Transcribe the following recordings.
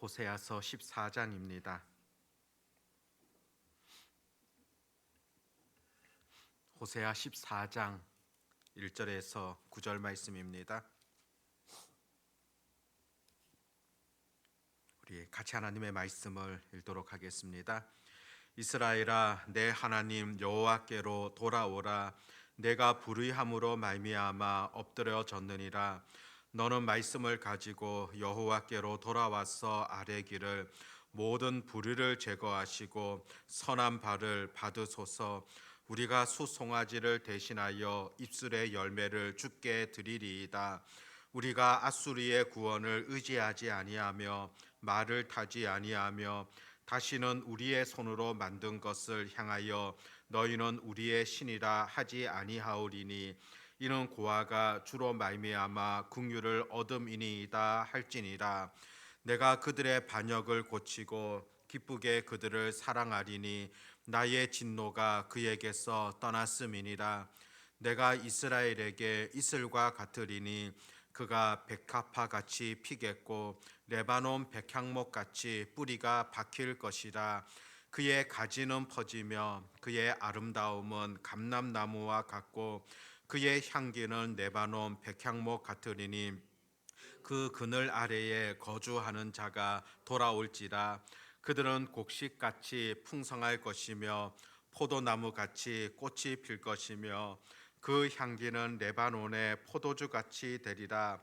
호세아서 14장입니다. 호세아 14장 1절에서 9절 말씀입니다. 우리 같이 하나님의 말씀을 읽도록 하겠습니다. 이스라엘아, 내 하나님 여호와께로 돌아오라. 내가 불의함으로 말미암아 엎드려졌느니라. 너는 말씀을 가지고 여호와께로 돌아와서 아뢰기를 모든 불의를 제거하시고 선한 발을 받으소서. 우리가 수송아지를 대신하여 입술의 열매를 주께 드리리이다. 우리가 아수리의 구원을 의지하지 아니하며 말을 타지 아니하며 다시는 우리의 손으로 만든 것을 향하여 너희는 우리의 신이라 하지 아니하오리니 이는 고아가 주로 말미암아 긍휼을 얻음이니이다 할지니라. 내가 그들의 반역을 고치고 기쁘게 그들을 사랑하리니 나의 진노가 그에게서 떠났음이니라. 내가 이스라엘에게 이슬과 같으리니 그가 백합화 같이 피겠고 레바논 백향목 같이 뿌리가 박힐 것이라. 그의 가지는 퍼지며 그의 아름다움은 감람나무와 같고 그의 향기는 레바논 백향목 같으리니 그 그늘 아래에 거주하는 자가 돌아올지라. 그들은 곡식같이 풍성할 것이며 포도나무같이 꽃이 필 것이며 그 향기는 레바논의 포도주같이 되리라.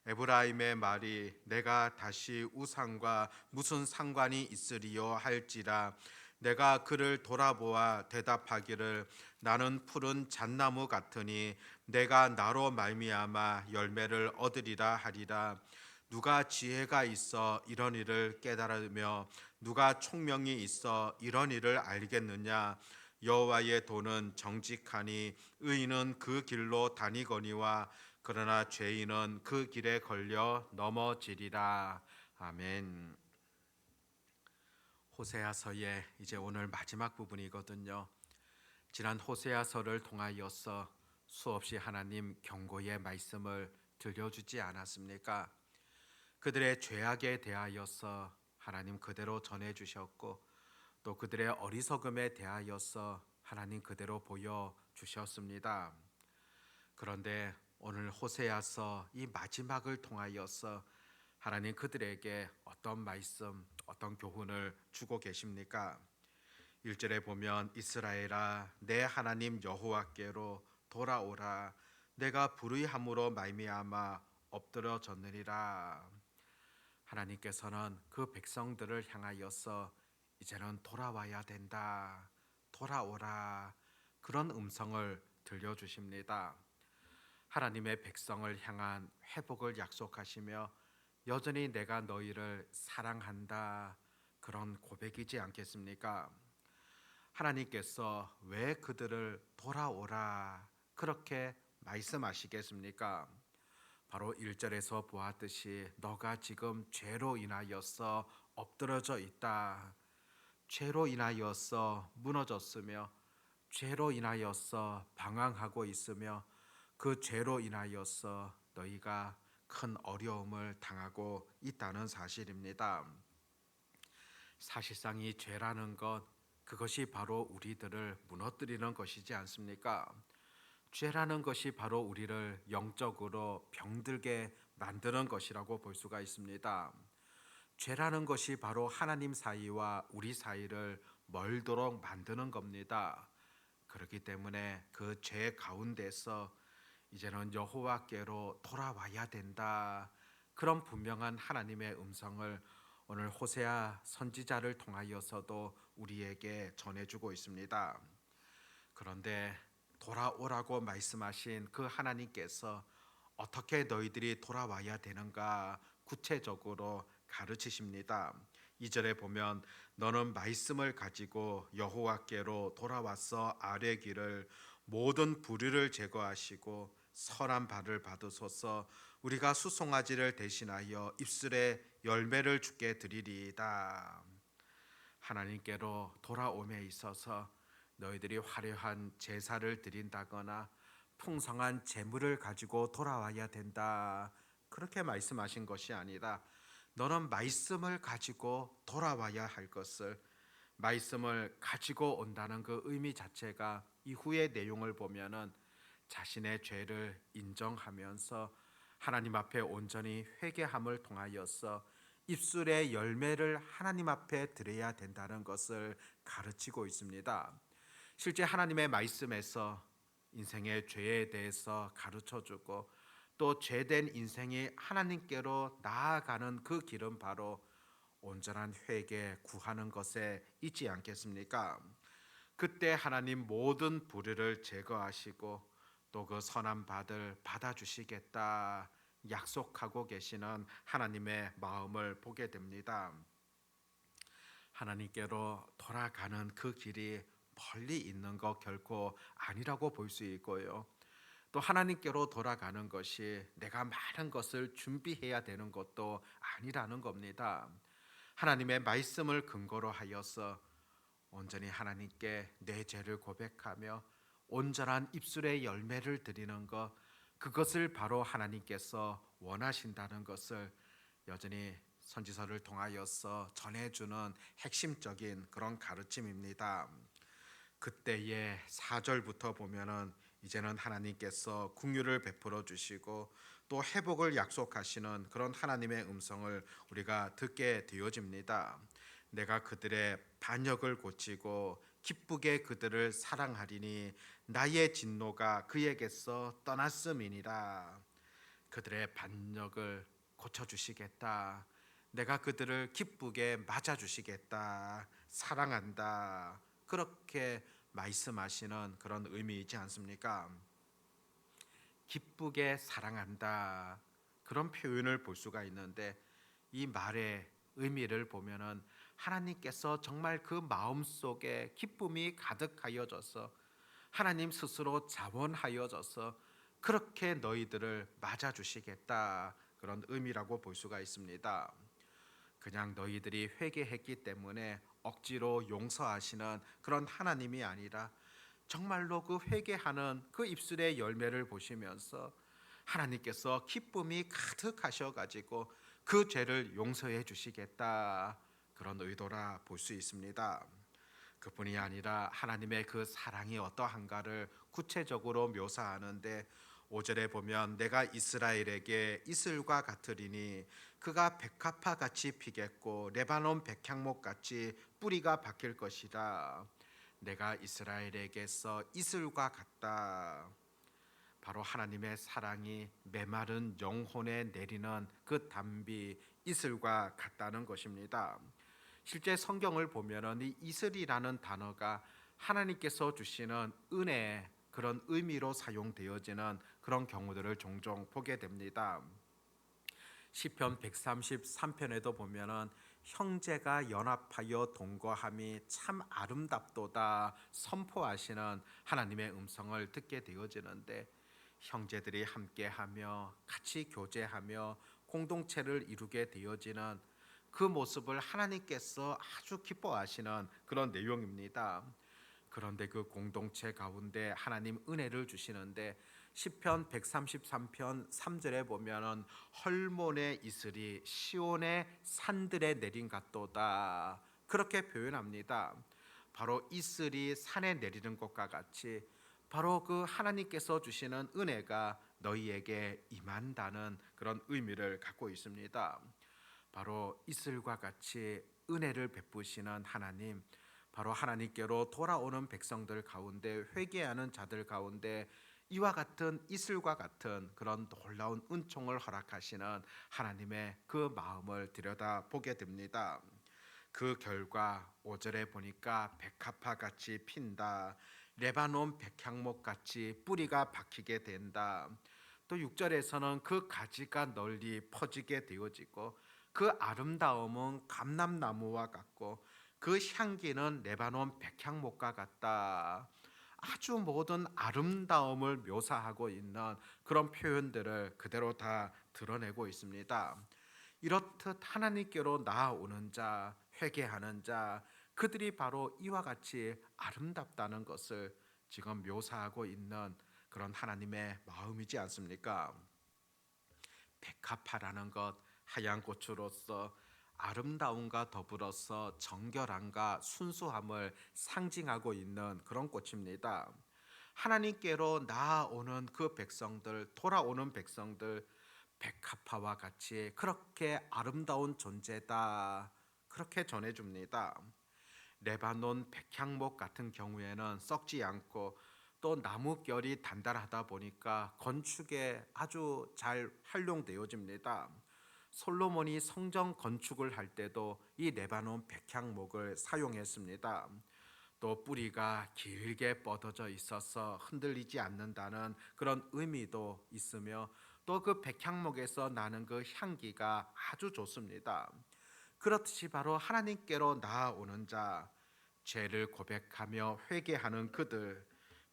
에브라임의 말이 내가 다시 우상과 무슨 상관이 있으리요 할지라. 내가 그를 돌아보아 대답하기를 나는 푸른 잣나무 같으니 내가 나로 말미암아 열매를 얻으리라 하리라. 누가 지혜가 있어 이런 일을 깨달으며 누가 총명이 있어 이런 일을 알겠느냐. 여호와의 도는 정직하니 의인은 그 길로 다니거니와 그러나 죄인은 그 길에 걸려 넘어지리라. 아멘. 호세아서의 이제 오늘 마지막 부분이거든요. 지난 호세아서를 통하여서 수없이 하나님 경고의 말씀을 들려주지 않았습니까? 그들의 죄악에 대하여서 하나님 그대로 전해주셨고 또 그들의 어리석음에 대하여서 하나님 그대로 보여주셨습니다. 그런데 오늘 호세아서 이 마지막을 통하여서 하나님 그들에게 어떤 말씀, 어떤 교훈을 주고 계십니까? 1절에 보면 이스라엘아, 내 하나님 여호와께로 돌아오라. 내가 불의함으로 말미암아 엎드려졌느니라. 하나님께서는 그 백성들을 향하여서 이제는 돌아와야 된다, 돌아오라, 그런 음성을 들려주십니다. 하나님의 백성을 향한 회복을 약속하시며 여전히 내가 너희를 사랑한다, 그런 고백이지 않겠습니까? 하나님께서 왜 그들을 돌아오라 그렇게 말씀하시겠습니까? 바로 1절에서 보았듯이 너가 지금 죄로 인하여서 엎드러져 있다, 죄로 인하여서 무너졌으며 죄로 인하여서 방황하고 있으며 그 죄로 인하여서 너희가 큰 어려움을 당하고 있다는 사실입니다. 사실상 이 죄라는 것, 그것이 바로 우리들을 무너뜨리는 것이지 않습니까? 죄라는 것이 바로 우리를 영적으로 병들게 만드는 것이라고 볼 수가 있습니다. 죄라는 것이 바로 하나님 사이와 우리 사이를 멀도록 만드는 겁니다. 그렇기 때문에 그 죄 가운데서 이제는 여호와께로 돌아와야 된다, 그런 분명한 하나님의 음성을 오늘 호세아 선지자를 통하여서도 우리에게 전해주고 있습니다. 그런데 돌아오라고 말씀하신 그 하나님께서 어떻게 너희들이 돌아와야 되는가 구체적으로 가르치십니다. 2절에 보면 너는 말씀을 가지고 여호와께로 돌아와서 아뢰기를 모든 불의를 제거하시고 선한 발을 받으소서. 우리가 수송아지를 대신하여 입술에 열매를 주께 드리리이다. 하나님께로 돌아옴에 있어서 너희들이 화려한 제사를 드린다거나 풍성한 재물을 가지고 돌아와야 된다, 그렇게 말씀하신 것이 아니라 너는 말씀을 가지고 돌아와야 할 것을, 말씀을 가지고 온다는 그 의미 자체가 이후의 내용을 보면은 자신의 죄를 인정하면서 하나님 앞에 온전히 회개함을 통하여서 입술의 열매를 하나님 앞에 드려야 된다는 것을 가르치고 있습니다. 실제 하나님의 말씀에서 인생의 죄에 대해서 가르쳐 주고 또 죄된 인생이 하나님께로 나아가는 그 길은 바로 온전한 회개 구하는 것에 있지 않겠습니까? 그때 하나님 모든 불의를 제거하시고 또 그 선한 바들 받아주시겠다 약속하고 계시는 하나님의 마음을 보게 됩니다. 하나님께로 돌아가는 그 길이 멀리 있는 것 결코 아니라고 볼 수 있고요. 또 하나님께로 돌아가는 것이 내가 많은 것을 준비해야 되는 것도 아니라는 겁니다. 하나님의 말씀을 근거로 하여서 온전히 하나님께 내 죄를 고백하며 온전한 입술의 열매를 드리는 것, 그것을 바로 하나님께서 원하신다는 것을 여전히 선지서를 통하여서 전해주는 핵심적인 그런 가르침입니다. 그때의 4절부터 보면은 이제는 하나님께서 긍휼을 베풀어 주시고 또 회복을 약속하시는 그런 하나님의 음성을 우리가 듣게 되어집니다. 내가 그들의 반역을 고치고 기쁘게 그들을 사랑하리니 나의 진노가 그에게서 떠났음이니라. 그들의 반역을 고쳐 주시겠다. 내가 그들을 기쁘게 맞아 주시겠다. 사랑한다. 그렇게 말씀하시는 그런 의미이지 않습니까? 기쁘게 사랑한다. 그런 표현을 볼 수가 있는데 이 말의 의미를 보면은 하나님께서 정말 그 마음속에 기쁨이 가득하여져서 하나님 스스로 자원하여져서 그렇게 너희들을 맞아 주시겠다. 그런 의미라고 볼 수가 있습니다. 그냥 너희들이 회개했기 때문에 억지로 용서하시는 그런 하나님이 아니라 정말로 그 회개하는 그 입술의 열매를 보시면서 하나님께서 기쁨이 가득하셔 가지고 그 죄를 용서해 주시겠다. 그런 의도라 볼 수 있습니다. 그뿐이 아니라 하나님의 그 사랑이 어떠한가를 구체적으로 묘사하는데 5절에 보면 내가 이스라엘에게 이슬과 같으리니 그가 백합화 같이 피겠고 레바논 백향목 같이 뿌리가 박힐 것이라. 내가 이스라엘에게서 이슬과 같다. 바로 하나님의 사랑이 메마른 영혼에 내리는 그 단비 이슬과 같다는 것입니다. 실제 성경을 보면은 이 이슬이라는 단어가 하나님께서 주시는 은혜의 그런 의미로 사용되어지는 그런 경우들을 종종 보게 됩니다. 시편 133편에도 보면은 형제가 연합하여 동거함이 참 아름답도다 선포하시는 하나님의 음성을 듣게 되어지는데 형제들이 함께하며 같이 교제하며 공동체를 이루게 되어지는 그 모습을 하나님께서 아주 기뻐하시는 그런 내용입니다. 그런데 그 공동체 가운데 하나님 은혜를 주시는데 시편 133편 3절에 보면은 헐몬의 이슬이 시온의 산들에 내린 같도다. 그렇게 표현합니다. 바로 이슬이 산에 내리는 것과 같이 바로 그 하나님께서 주시는 은혜가 너희에게 임한다는 그런 의미를 갖고 있습니다. 바로 이슬과 같이 은혜를 베푸시는 하나님, 바로 하나님께로 돌아오는 백성들 가운데 회개하는 자들 가운데 이와 같은 이슬과 같은 그런 놀라운 은총을 허락하시는 하나님의 그 마음을 들여다보게 됩니다. 그 결과 5절에 보니까 백합화 같이 핀다. 레바논 백향목 같이 뿌리가 박히게 된다. 또 6절에서는 그 가지가 널리 퍼지게 되어지고 그 아름다움은 감람나무와 같고 그 향기는 레바논 백향목과 같다. 아주 모든 아름다움을 묘사하고 있는 그런 표현들을 그대로 다 드러내고 있습니다. 이렇듯 하나님께로 나아오는 자, 회개하는 자, 그들이 바로 이와 같이 아름답다는 것을 지금 묘사하고 있는 그런 하나님의 마음이지 않습니까? 백합화라는 것, 하얀 꽃으로서 아름다움과 더불어서 정결함과 순수함을 상징하고 있는 그런 꽃입니다. 하나님께로 나아오는 그 백성들, 돌아오는 백성들, 백합화와 같이 그렇게 아름다운 존재다. 그렇게 전해줍니다. 레바논 백향목 같은 경우에는 썩지 않고 또 나무결이 단단하다 보니까 건축에 아주 잘 활용되어집니다. 솔로몬이 성전 건축을 할 때도 이 레바논 백향목을 사용했습니다. 또 뿌리가 길게 뻗어져 있어서 흔들리지 않는다는 그런 의미도 있으며 또 그 백향목에서 나는 그 향기가 아주 좋습니다. 그렇듯이 바로 하나님께로 나아오는 자, 죄를 고백하며 회개하는 그들,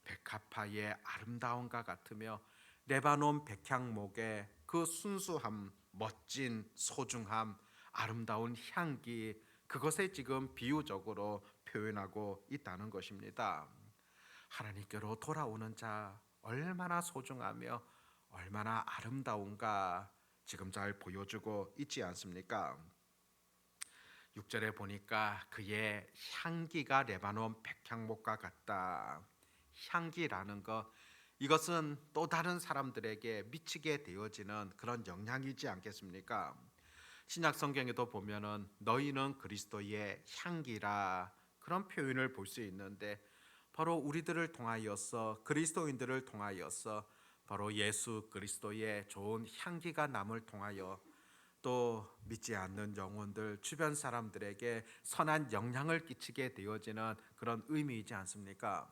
백합화의 아름다움과 같으며 레바논 백향목의 그 순수함, 멋진 소중함, 아름다운 향기, 그것에 지금 비유적으로 표현하고 있다는 것입니다. 하나님께로 돌아오는 자 얼마나 소중하며 얼마나 아름다운가 지금 잘 보여주고 있지 않습니까? 6절에 보니까 그의 향기가 레바논 백향목과 같다. 향기라는 것, 이것은 또 다른 사람들에게 미치게 되어지는 그런 영향이지 않겠습니까? 신약 성경에도 보면은 너희는 그리스도의 향기라 그런 표현을 볼 수 있는데 바로 우리들을 통하여서 그리스도인들을 통하여서 바로 예수 그리스도의 좋은 향기가 남을 통하여 또 믿지 않는 영혼들 주변 사람들에게 선한 영향을 끼치게 되어지는 그런 의미이지 않습니까?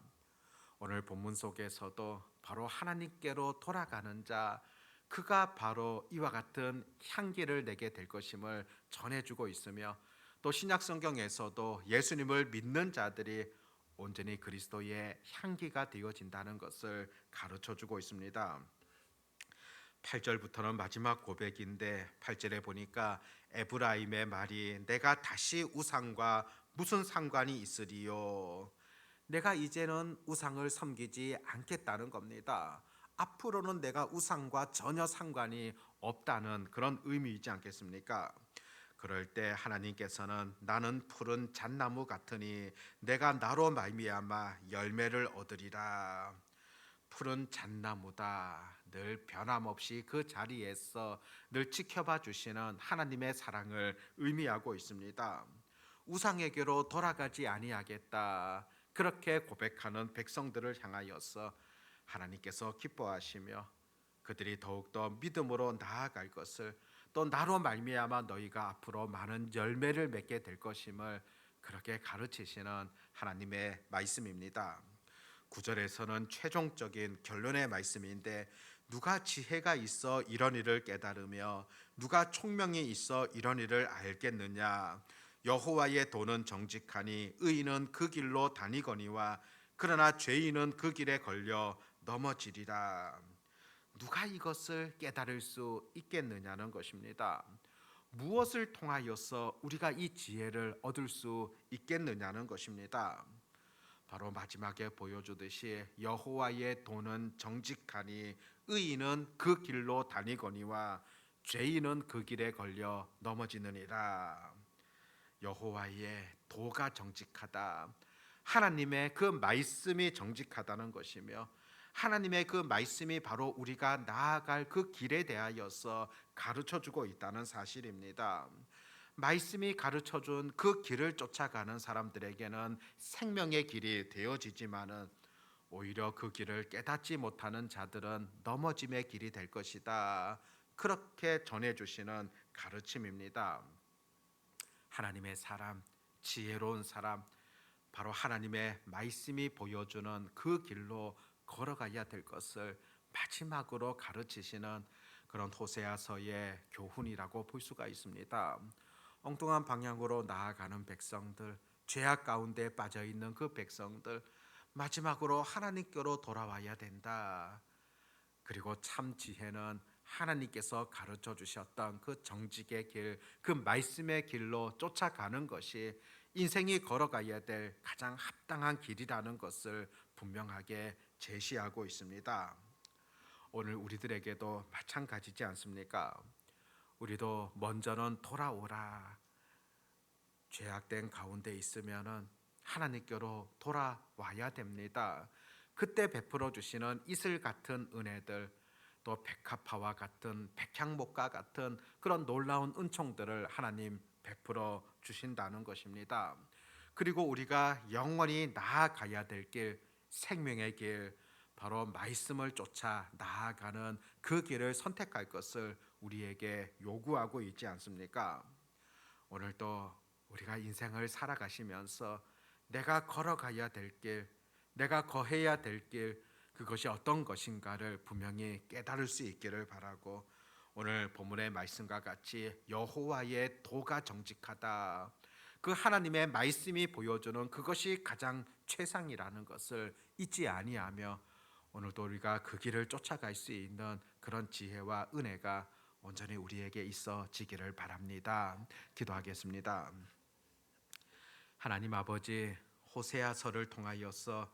오늘 본문 속에서도 바로 하나님께로 돌아가는 자, 그가 바로 이와 같은 향기를 내게 될 것임을 전해주고 있으며 또 신약 성경에서도 예수님을 믿는 자들이 온전히 그리스도의 향기가 되어진다는 것을 가르쳐주고 있습니다. 8절부터는 마지막 고백인데 8절에 보니까 에브라임의 말이 내가 다시 우상과 무슨 상관이 있으리요. 내가 이제는 우상을 섬기지 않겠다는 겁니다. 앞으로는 내가 우상과 전혀 상관이 없다는 그런 의미이지 않겠습니까? 그럴 때 하나님께서는 나는 푸른 잣나무 같으니 내가 나로 말미암아 열매를 얻으리라. 푸른 잣나무다. 늘 변함없이 그 자리에서 늘 지켜봐 주시는 하나님의 사랑을 의미하고 있습니다. 우상에게로 돌아가지 아니하겠다. 그렇게 고백하는 백성들을 향하여서 하나님께서 기뻐하시며 그들이 더욱더 믿음으로 나아갈 것을 또 나로 말미암아 너희가 앞으로 많은 열매를 맺게 될 것임을 그렇게 가르치시는 하나님의 말씀입니다. 9절에서는 최종적인 결론의 말씀인데 누가 지혜가 있어 이런 일을 깨달으며 누가 총명이 있어 이런 일을 알겠느냐. 여호와의 도는 정직하니 의인은 그 길로 다니거니와 그러나 죄인은 그 길에 걸려 넘어지리라. 누가 이것을 깨달을 수 있겠느냐는 것입니다. 무엇을 통하여서 우리가 이 지혜를 얻을 수 있겠느냐는 것입니다. 바로 마지막에 보여주듯이 여호와의 도는 정직하니 의인은 그 길로 다니거니와 죄인은 그 길에 걸려 넘어지느니라. 여호와의 도가 정직하다. 하나님의 그 말씀이 정직하다는 것이며 하나님의 그 말씀이 바로 우리가 나아갈 그 길에 대하여서 가르쳐 주고 있다는 사실입니다. 말씀이 가르쳐 준 그 길을 쫓아가는 사람들에게는 생명의 길이 되어지지만은 오히려 그 길을 깨닫지 못하는 자들은 넘어짐의 길이 될 것이다. 그렇게 전해 주시는 가르침입니다. 하나님의 사람, 지혜로운 사람, 바로 하나님의 말씀이 보여주는 그 길로 걸어가야 될 것을 마지막으로 가르치시는 그런 호세아서의 교훈이라고 볼 수가 있습니다. 엉뚱한 방향으로 나아가는 백성들, 죄악 가운데 빠져 있는 그 백성들, 마지막으로 하나님께로 돌아와야 된다. 그리고 참 지혜는 하나님께서 가르쳐 주셨던 그 정직의 길, 그 말씀의 길로 쫓아가는 것이 인생이 걸어가야 될 가장 합당한 길이라는 것을 분명하게 제시하고 있습니다. 오늘 우리들에게도 마찬가지지 않습니까? 우리도 먼저는 돌아오라. 죄악된 가운데 있으면은 하나님께로 돌아와야 됩니다. 그때 베풀어 주시는 이슬 같은 은혜들, 또 백합화와 같은 백향목과 같은 그런 놀라운 은총들을 하나님 베풀어 주신다는 것입니다. 그리고 우리가 영원히 나아가야 될 길, 생명의 길, 바로 말씀을 쫓아 나아가는 그 길을 선택할 것을 우리에게 요구하고 있지 않습니까? 오늘도 우리가 인생을 살아가시면서 내가 걸어가야 될 길, 내가 거해야 될 길, 그것이 어떤 것인가를 분명히 깨달을 수 있기를 바라고, 오늘 본문의 말씀과 같이 여호와의 도가 정직하다, 그 하나님의 말씀이 보여주는 그것이 가장 최상이라는 것을 잊지 아니하며, 오늘도 우리가 그 길을 쫓아갈 수 있는 그런 지혜와 은혜가 온전히 우리에게 있어지기를 바랍니다. 기도하겠습니다. 하나님 아버지, 호세아서를 통하여서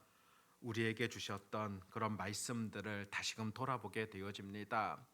우리에게 주셨던 그런 말씀들을 다시금 돌아보게 되어집니다.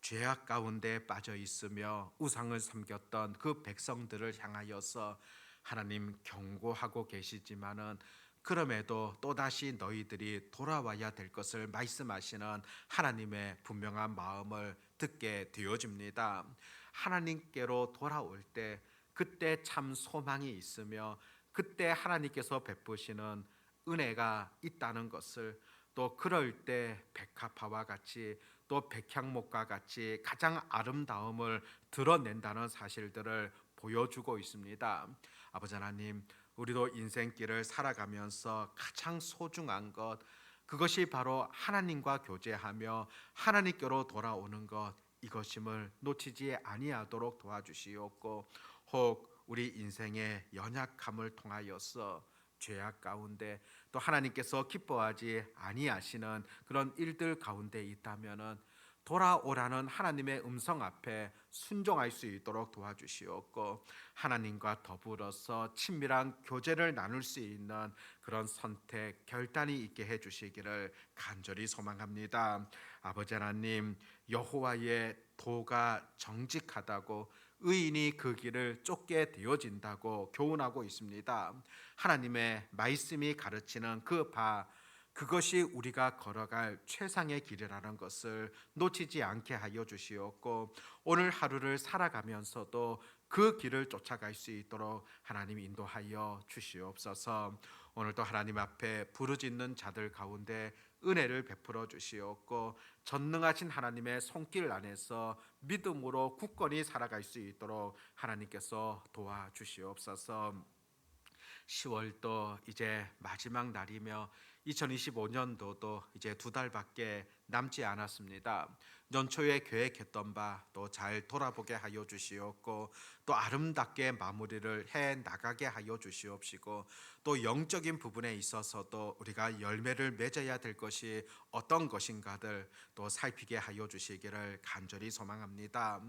죄악 가운데 빠져 있으며 우상을 섬겼던 그 백성들을 향하여서 하나님 경고하고 계시지만은, 그럼에도 또다시 너희들이 돌아와야 될 것을 말씀하시는 하나님의 분명한 마음을 듣게 되어집니다. 하나님께로 돌아올 때 그때 참 소망이 있으며 그때 하나님께서 베푸시는 은혜가 있다는 것을, 또 그럴 때 백합화와 같이 또 백향목과 같이 가장 아름다움을 드러낸다는 사실들을 보여주고 있습니다. 아버지 하나님, 우리도 인생길을 살아가면서 가장 소중한 것, 그것이 바로 하나님과 교제하며 하나님께로 돌아오는 것, 이것임을 놓치지 아니하도록 도와주시옵고, 혹 우리 인생의 연약함을 통하여서 죄악 가운데 또 하나님께서 기뻐하지 아니하시는 그런 일들 가운데 있다면은 돌아오라는 하나님의 음성 앞에 순종할 수 있도록 도와주시옵고, 하나님과 더불어서 친밀한 교제를 나눌 수 있는 그런 선택, 결단이 있게 해주시기를 간절히 소망합니다. 아버지 하나님, 여호와의 도가 정직하다고, 의인이 그 길을 쫓게 되어진다고 교훈하고 있습니다. 하나님의 말씀이 가르치는 그 바, 그것이 우리가 걸어갈 최상의 길이라는 것을 놓치지 않게 하여 주시옵고, 오늘 하루를 살아가면서도 그 길을 쫓아갈 수 있도록 하나님 인도하여 주시옵소서. 오늘도 하나님 앞에 부르짖는 자들 가운데 은혜를 베풀어 주시옵고, 전능하신 하나님의 손길 안에서 믿음으로 굳건히 살아갈 수 있도록 하나님께서 도와주시옵소서. 10월도 이제 마지막 날이며 2025년도도 이제 두 달밖에 남지 않았습니다. 연초에 계획했던 바 또 잘 돌아보게 하여 주시옵고, 또 아름답게 마무리를 해 나가게 하여 주시옵시고, 또 영적인 부분에 있어서도 우리가 열매를 맺어야 될 것이 어떤 것인가들 또 살피게 하여 주시기를 간절히 소망합니다.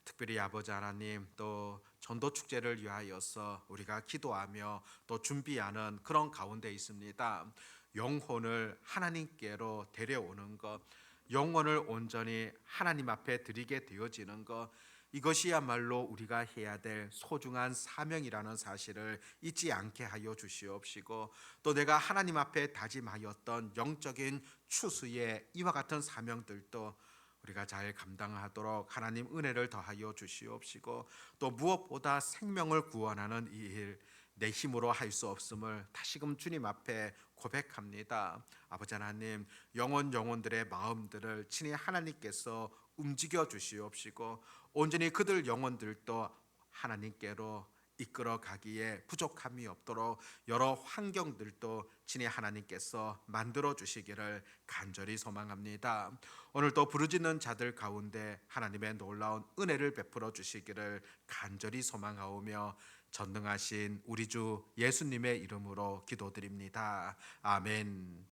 특별히 아버지 하나님, 또 전도 축제를 위하여서 우리가 기도하며 또 준비하는 그런 가운데 있습니다. 영혼을 하나님께로 데려오는 것, 영혼을 온전히 하나님 앞에 드리게 되어지는 것, 이것이야말로 우리가 해야 될 소중한 사명이라는 사실을 잊지 않게 하여 주시옵시고, 또 내가 하나님 앞에 다짐하였던 영적인 추수의 이와 같은 사명들도 우리가 잘 감당하도록 하나님 은혜를 더하여 주시옵시고, 또 무엇보다 생명을 구원하는 이 일, 내 힘으로 할 수 없음을 다시금 주님 앞에 고백합니다. 아버지 하나님, 영혼들의 마음들을 친히 하나님께서 움직여 주시옵시고, 온전히 그들 영혼들도 하나님께로 이끌어 가기에 부족함이 없도록 여러 환경들도 친히 하나님께서 만들어 주시기를 간절히 소망합니다. 오늘도 부르짖는 자들 가운데 하나님의 놀라운 은혜를 베풀어 주시기를 간절히 소망하오며, 전능하신 우리 주 예수님의 이름으로 기도드립니다. 아멘.